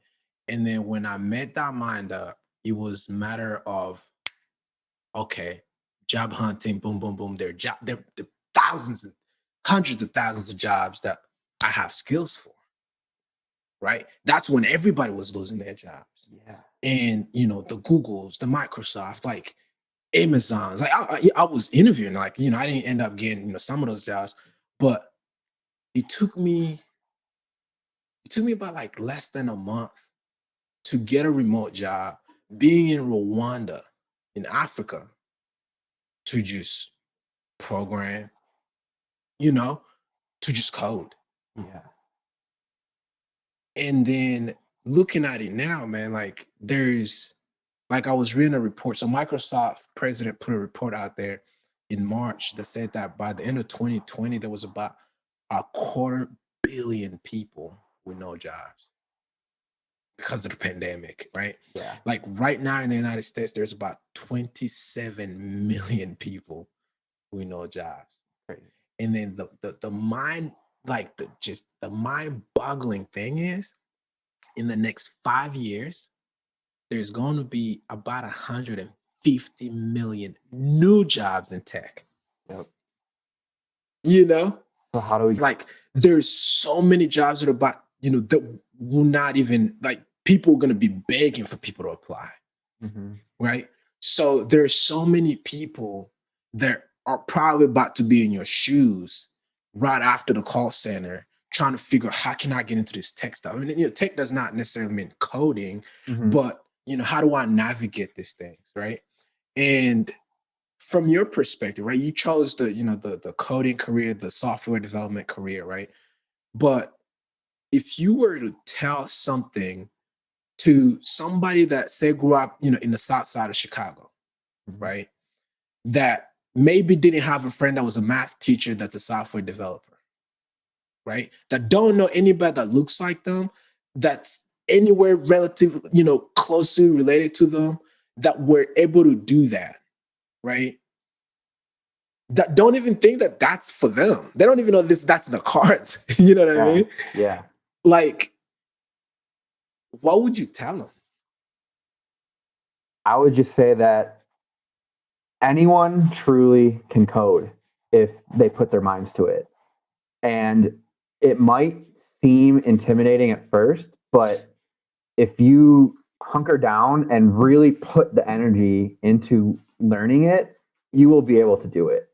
[SPEAKER 1] And then when I made that mind up, it was matter of, okay, job hunting, boom, boom, boom. There thousands and hundreds of thousands of jobs that I have skills for, right? That's when everybody was losing their jobs.
[SPEAKER 2] yeah,
[SPEAKER 1] And the Googles, the Microsoft, like Amazons. Like I was interviewing, like, I didn't end up getting, some of those jobs, but it took me it took me about like less than a month to get a remote job being in Rwanda in Africa to just program, you know, to just code.
[SPEAKER 2] yeah,
[SPEAKER 1] And then looking at it now, man, like I was reading a report. So Microsoft president put a report out there in March that said that by the end of 2020, there was about a quarter billion people with no jobs because of the pandemic, right?
[SPEAKER 2] Yeah.
[SPEAKER 1] Like right now in the United States, there's about 27 million people with no jobs.
[SPEAKER 2] Crazy.
[SPEAKER 1] And then the mind, like the mind-boggling thing is, in the next 5 years, there's going to be about 150 million new jobs in tech.
[SPEAKER 2] Yep.
[SPEAKER 1] You know,
[SPEAKER 2] So how do we
[SPEAKER 1] like there's so many jobs that are about, that will not even, like, people are going to be begging for people to apply. Right? So there's so many people that are probably about to be in your shoes right after the call center, trying to figure out, how can I get into this tech stuff? I mean, tech does not necessarily mean coding, but how do I navigate these things, right? And from your perspective, right, you chose the coding career, the software development career, right? But if you were to tell something to somebody that, say, grew up, in the South Side of Chicago, right, that maybe didn't have a friend that was a math teacher that's a software developer, right, that don't know anybody that looks like them, that's anywhere relatively, closely related to them, that were able to do that, right, that don't even think that that's for them. They don't even know that's the cards. You know what I mean?
[SPEAKER 2] Yeah.
[SPEAKER 1] Like, what would you tell them?
[SPEAKER 2] I would just say that anyone truly can code if they put their minds to it. And it might seem intimidating at first, but if you hunker down and really put the energy into learning it, you will be able to do it.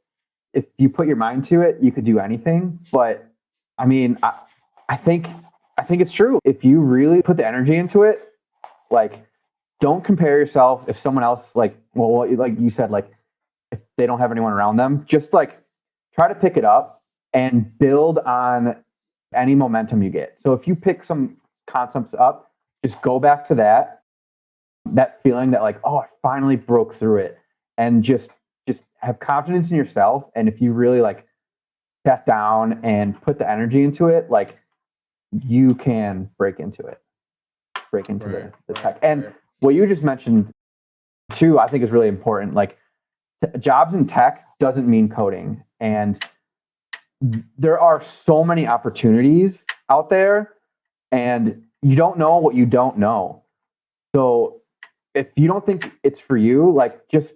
[SPEAKER 2] If you put your mind to it, you could do anything. But I mean, I think it's true. If you really put the energy into it, like, don't compare yourself if someone else, like you said, like, if they don't have anyone around them, just like try to pick it up and build on any momentum you get. So if you pick some concepts up, just go back to that feeling that, like, oh, I finally broke through it, and just have confidence in yourself. And if you really, like, sat down and put the energy into it, like, you can break into the tech. And what you just mentioned too, I think is really important. Like, jobs in tech doesn't mean coding. And there are so many opportunities out there, and you don't know what you don't know. So if you don't think it's for you, like, just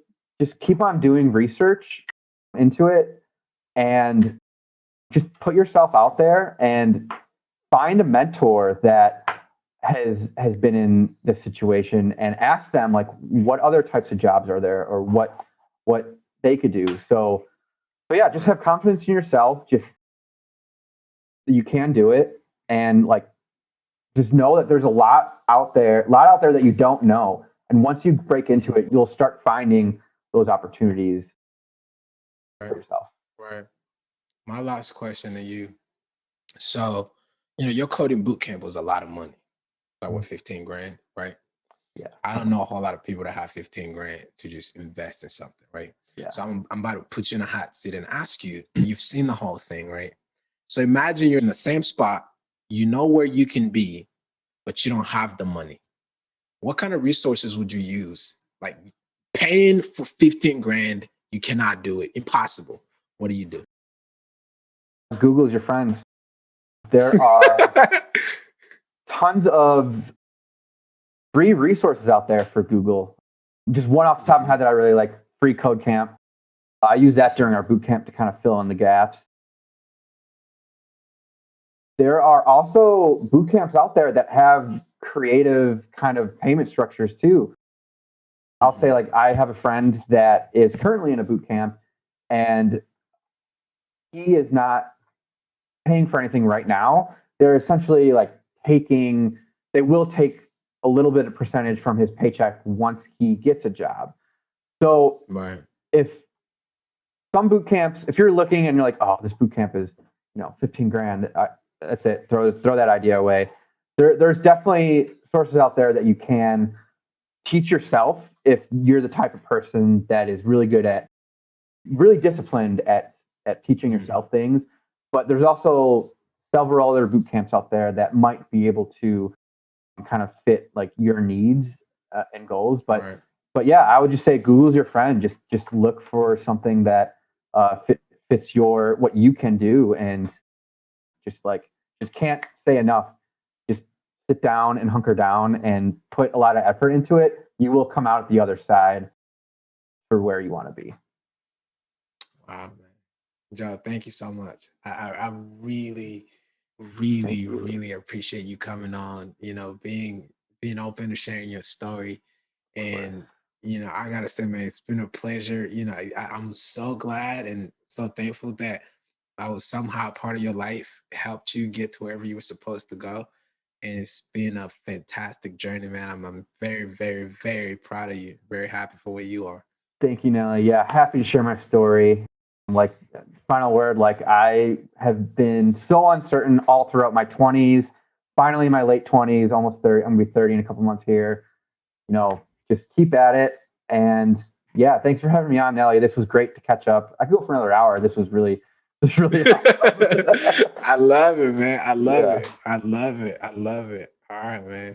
[SPEAKER 2] keep on doing research into it, and just put yourself out there and find a mentor that has been in this situation, and ask them, like, what other types of jobs are there, or what they could do. So yeah, just have confidence in yourself. Just, you can do it, and, like, just know that there's a lot out there that you don't know. And once you break into it, you'll start finding those opportunities for yourself.
[SPEAKER 1] Right. My last question to you. So, your coding bootcamp was a lot of money. Like, what, 15 grand, right?
[SPEAKER 2] Yeah.
[SPEAKER 1] I don't know a whole lot of people that have 15 grand to just invest in something, right?
[SPEAKER 2] Yeah.
[SPEAKER 1] So I'm about to put you in a hot seat and ask you, you've seen the whole thing, right? So imagine you're in the same spot, you know where you can be, but you don't have the money. What kind of resources would you use? Like, paying for 15 grand, you cannot do it. Impossible. What do you do?
[SPEAKER 2] Google is your friend. There are tons of free resources out there for Google. Just one off the top of my head that I really like, Free Code Camp. I use that during our boot camp to kind of fill in the gaps. There are also boot camps out there that have creative kind of payment structures too. I'll say, like, I have a friend that is currently in a boot camp, and he is not paying for anything right now. They're essentially, like, they will take a little bit of percentage from his paycheck once he gets a job. So
[SPEAKER 1] Right.
[SPEAKER 2] if some boot camps, if you're looking and you're like, oh, this boot camp is, 15 grand, that's it, throw that idea away. There's definitely sources out there that you can teach yourself if you're the type of person that is really disciplined at teaching yourself things. But there's also several other boot camps out there that might be able to kind of fit like your needs and goals.
[SPEAKER 1] Right.
[SPEAKER 2] But yeah, I would just say Google's your friend. Just look for something that fits your what you can do, and just can't say enough. Just sit down and hunker down and put a lot of effort into it. You will come out the other side for where you want to be.
[SPEAKER 1] Wow, man. Joe, thank you so much. I really, really, really appreciate you coming on, being open to sharing your story. And, I gotta say, man, it's been a pleasure. I'm so glad and so thankful that I was somehow part of your life, helped you get to wherever you were supposed to go. And it's been a fantastic journey, man. I'm very, very, very proud of you. Very happy for where you are.
[SPEAKER 2] Thank you, Nelly. Yeah, happy to share my story. Like, final word, like, I have been so uncertain all throughout my 20s, finally in my late 20s, almost 30. I'm gonna be 30 in a couple months here. Just keep at it. And yeah, thanks for having me on, Nelly. This was great to catch up. I could go for another hour. This was really awesome.
[SPEAKER 1] I love it, man. I love
[SPEAKER 2] Yeah.
[SPEAKER 1] it. I love it. I love it. All right, man.